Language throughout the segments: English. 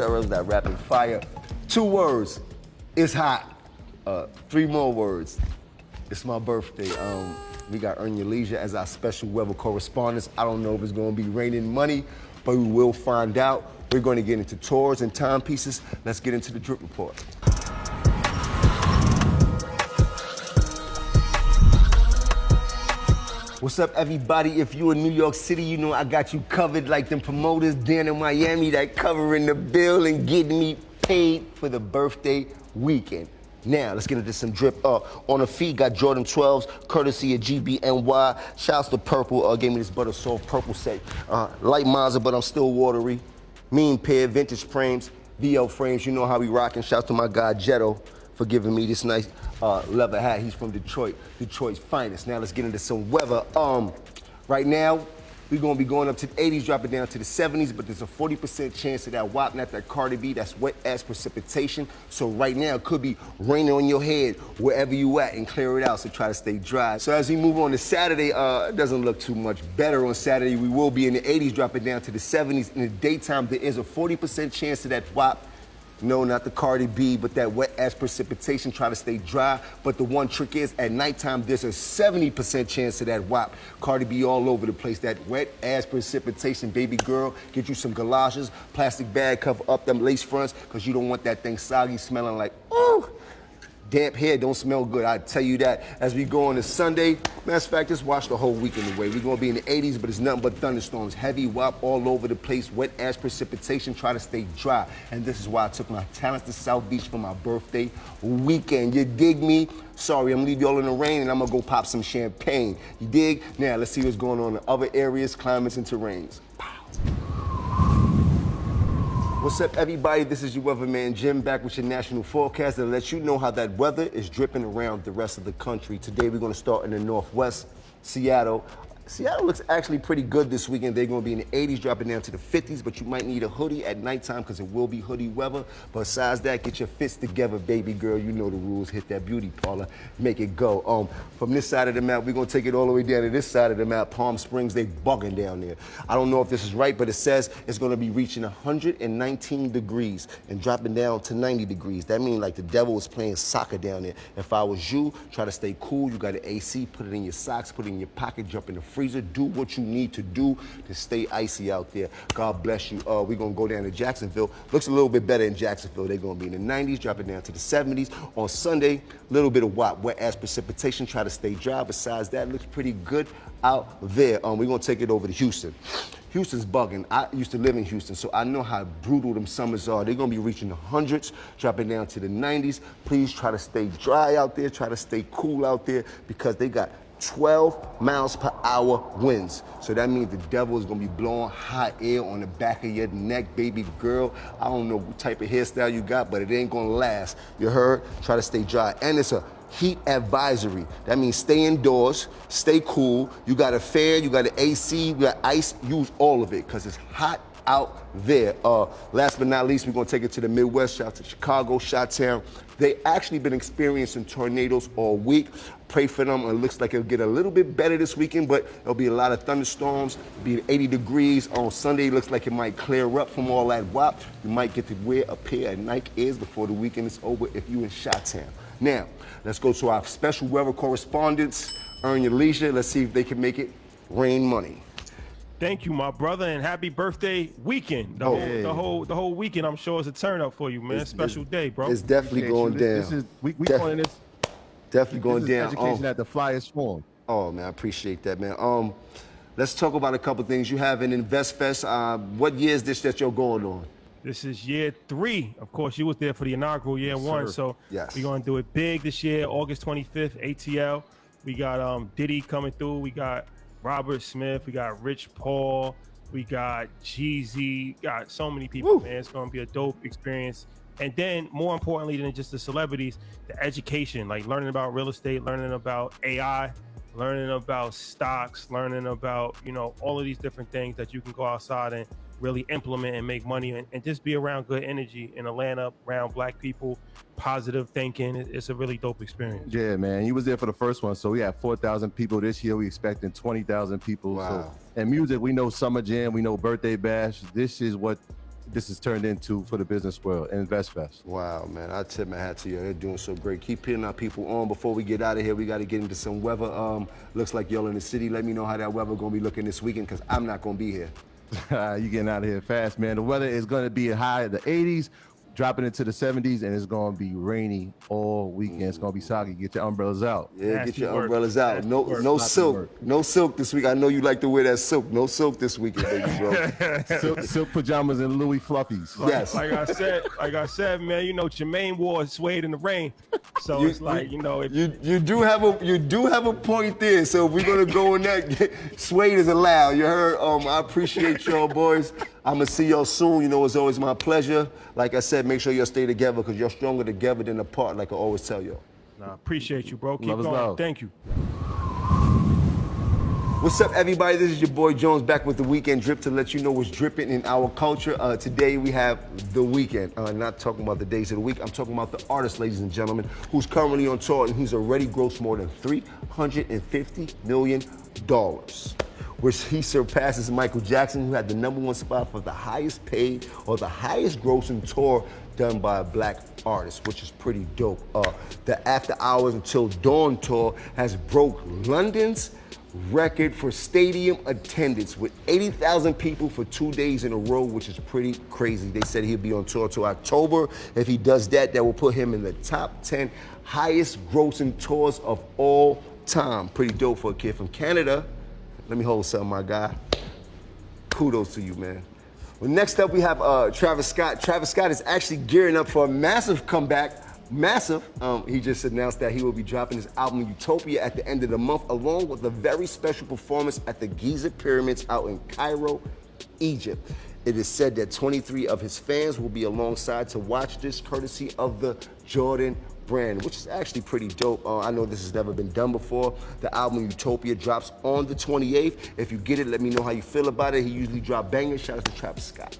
Curls, that rapid fire. 2 words, it's hot. 3 more words, it's my birthday. We got Earn Your Leisure as our special weather correspondent. I don't know if it's gonna be raining money, but we will find out. We're gonna get into tours and timepieces. Let's get into the drip report. What's up, everybody? If you in New York City, you know I got you covered like them promoters down in Miami that covering the bill and getting me paid for the birthday weekend. Now, let's get into some drip. On the feet, got Jordan 12s, courtesy of GBNY. Shouts to Purple, gave me this Butter Soft purple set. Light Mazda, but I'm still watery. Mean pair, vintage frames, VL frames. You know how we rockin'. Shouts to my guy Jetto for giving me this nice leather hat. He's from Detroit, Detroit's finest. Now let's get into some weather. Right now, we're gonna be going up to the 80s, dropping down to the 70s, but there's a 40% chance of that WAP, not that Cardi B, that's wet ass precipitation. So right now, it could be raining on your head wherever you at and clear it out, so try to stay dry. So as we move on to Saturday, it doesn't look too much better on Saturday. We will be in the 80s, dropping down to the 70s. In the daytime, there is a 40% chance of that WAP. No, not the Cardi B, but that wet ass precipitation. Try to stay dry. But the one trick is, at nighttime, there's a 70% chance of that WAP. Cardi B all over the place. That wet ass precipitation, baby girl. Get you some galoshes, plastic bag, cover up them lace fronts, because you don't want that thing soggy, smelling like, ooh. Damp hair don't smell good, I tell you that. As we go on to Sunday, matter of fact, just watch the whole weekend away. We're gonna be in the 80s, but it's nothing but thunderstorms. Heavy WAP all over the place, wet ass precipitation, try to stay dry. And this is why I took my talents to South Beach for my birthday weekend. You dig me? Sorry, I'm gonna leave y'all in the rain and I'm gonna go pop some champagne. You dig? Now, let's see what's going on in other areas, climates, and terrains. Pow. What's up, everybody? This is your weatherman Jim, back with your national forecast that lets you know how that weather is dripping around the rest of the country. Today we're going to start in the Northwest, Seattle. Seattle looks actually pretty good this weekend. They're going to be in the 80s, dropping down to the 50s, but you might need a hoodie at nighttime because it will be hoodie weather. Besides that, get your fits together, baby girl. You know the rules. Hit that beauty parlor, make it go. From this side of the map, we're going to take it all the way down to this side of the map. Palm Springs, they bugging down there. I don't know if this is right, but it says it's going to be reaching 119 degrees and dropping down to 90 degrees. That means like the devil is playing soccer down there. If I was you, try to stay cool. You got an AC, put it in your socks, put it in your pocket, jump in the freezer, do what you need to do to stay icy out there. God bless you. We're gonna go down to Jacksonville. Looks a little bit better in Jacksonville. They're gonna be in the 90s, dropping down to the 70s. On Sunday, a little bit of wet ass precipitation. Try to stay dry. Besides that, looks pretty good out there. We're gonna take it over to Houston. Houston's bugging. I used to live in Houston, so I know how brutal them summers are. They're gonna be reaching the hundreds, dropping down to the 90s. Please try to stay dry out there, try to stay cool out there, because they got 12 miles per hour winds. So that means the devil is gonna be blowing hot air on the back of your neck, baby girl. I don't know what type of hairstyle you got, but it ain't gonna last. You heard? Try to stay dry. And it's a heat advisory. That means stay indoors, stay cool. You got a fan, you got an AC, you got ice, use all of it, because it's hot out there. Last but not least, we're gonna take it to the Midwest. Shout out to Chicago, Chi-Town. They actually been experiencing tornadoes all week. Pray for them. It looks like it'll get a little bit better this weekend, but there'll be a lot of thunderstorms. It'll be 80 degrees on Sunday. Looks like it might clear up from all that WAP. You might get to wear a pair of Nike Airs before the weekend is over if you in Chi-Town. Now, let's go to our special weather correspondents, Earn Your Leisure. Let's see if they can make it rain money. Thank you, my brother, and happy birthday weekend. The whole weekend, I'm sure, is a turn up for you, man. Special day, bro. It's definitely going down. This is we calling this definitely going down. Education at the flyest form. Oh man, I appreciate that, man. Let's talk about a couple things. You have an Invest Fest. What year is this that you're going on? This is year 3. Of course, you was there for the inaugural year 1, so yes, we're gonna do it big this year, August 25th, ATL. We got Diddy coming through. We got Robert Smith. We got Rich Paul. We got Jeezy. Got so many people, man. It's gonna be a dope experience. And then, more importantly than just the celebrities, the education, like learning about real estate, learning about AI, learning about stocks, learning about, you know, all of these different things that you can go outside and really implement and make money and just be around good energy in Atlanta, around Black people, positive thinking. It's a really dope experience. Yeah, man. He was there for the first one. So we had 4,000 people this year. We expecting 20,000 people. Wow. So, and music, we know Summer Jam, we know Birthday Bash. This is what this is turned into for the business world and InvestFest. Wow, man, I tip my hat to you. They're doing so great. Keep putting our people on. Before we get out of here, we got to get into some weather. Looks like y'all in the city. Let me know how that weather going to be looking this weekend, because I'm not going to be here. You getting out of here fast, man. The weather is going to be high in the 80s, dropping into the 70s, and it's going to be rainy all weekend. It's going to be soggy. Get your umbrellas out. Yeah, Nasty get your work. umbrellas out. Nasty No, work. no Lots of silk. work. No silk this week. I know you like to wear that silk. No silk this weekend, baby, bro. Silk pajamas and Louis fluffies. Yes. Like I said, man, you know, Jermaine wore suede in the rain. So it's like, you know, if You do have a point there. So if we're gonna go in that, suede is allowed. You heard? I appreciate y'all, boys. I'm gonna see y'all soon. You know, it's always my pleasure. Like I said, make sure y'all stay together, because you're stronger together than apart. Like I always tell y'all. appreciate you, bro. Keep Love is going. love. Thank you. What's up, everybody? This is your boy Jones back with the Weekend Drip to let you know what's dripping in our culture. Today we have The Weeknd. Not talking about the days of the week. I'm talking about the artist, ladies and gentlemen, who's currently on tour and who's already grossed more than $350 million, which he surpasses Michael Jackson, who had the #1 spot for the highest paid or the highest grossing tour done by a black artist, which is pretty dope. The After Hours Until Dawn tour has broke London's record for stadium attendance with 80,000 people for 2 days in a row, which is pretty crazy. They said he'll be on tour till October. If he does that, that will put him in the top 10 highest grossing tours of all time. Pretty dope for a kid from Canada. Let me hold something, my guy. Kudos to you, man. Well, next up we have Travis Scott. Travis Scott is actually gearing up for a massive comeback. Massive. He just announced that he will be dropping his album Utopia at the end of the month, along with a very special performance at the Giza Pyramids out in Cairo, Egypt. It is said that 23 of his fans will be alongside to watch this, courtesy of the Jordan brand, which is actually pretty dope. I know this has never been done before. The album Utopia drops on the 28th. If you get it, let me know how you feel about it. He usually drop bangers. Shout out to Travis Scott.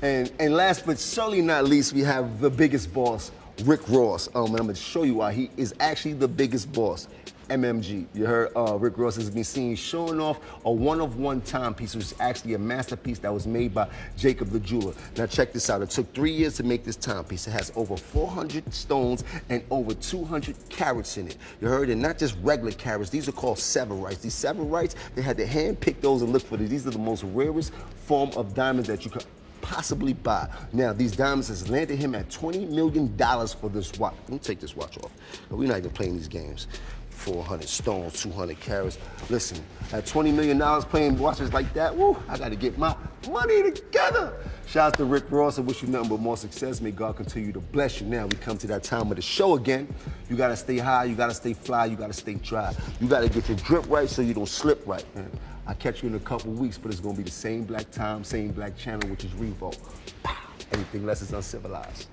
And last but certainly not least, we have the biggest boss, Rick Ross. And I'm gonna show you why he is actually the biggest boss. MMG. You heard Rick Ross has been seen showing off a one-of-one timepiece, which is actually a masterpiece that was made by Jacob the Jeweler. Now check this out. It took 3 years to make this timepiece. It has over 400 stones and over 200 carats in it. You heard? And not just regular carats. These are called Severites. These Severites, they had to hand pick those and look for these. These are the most rarest form of diamonds that you could possibly buy. Now, these diamonds has landed him at $20 million for this watch. Let me take this watch off. We're not even playing these games. 400 stones, 200 carats. Listen, at $20 million playing watches like that, woo, I gotta get my money together. Shouts to Rick Ross. I wish you nothing but more success. May God continue to bless you. Now we come to that time of the show again. You gotta stay high, you gotta stay fly, you gotta stay dry. You gotta get your drip right so you don't slip right, man. I'll catch you in a couple weeks, but it's gonna be the same black time, same black channel, which is Revo. Anything less is uncivilized.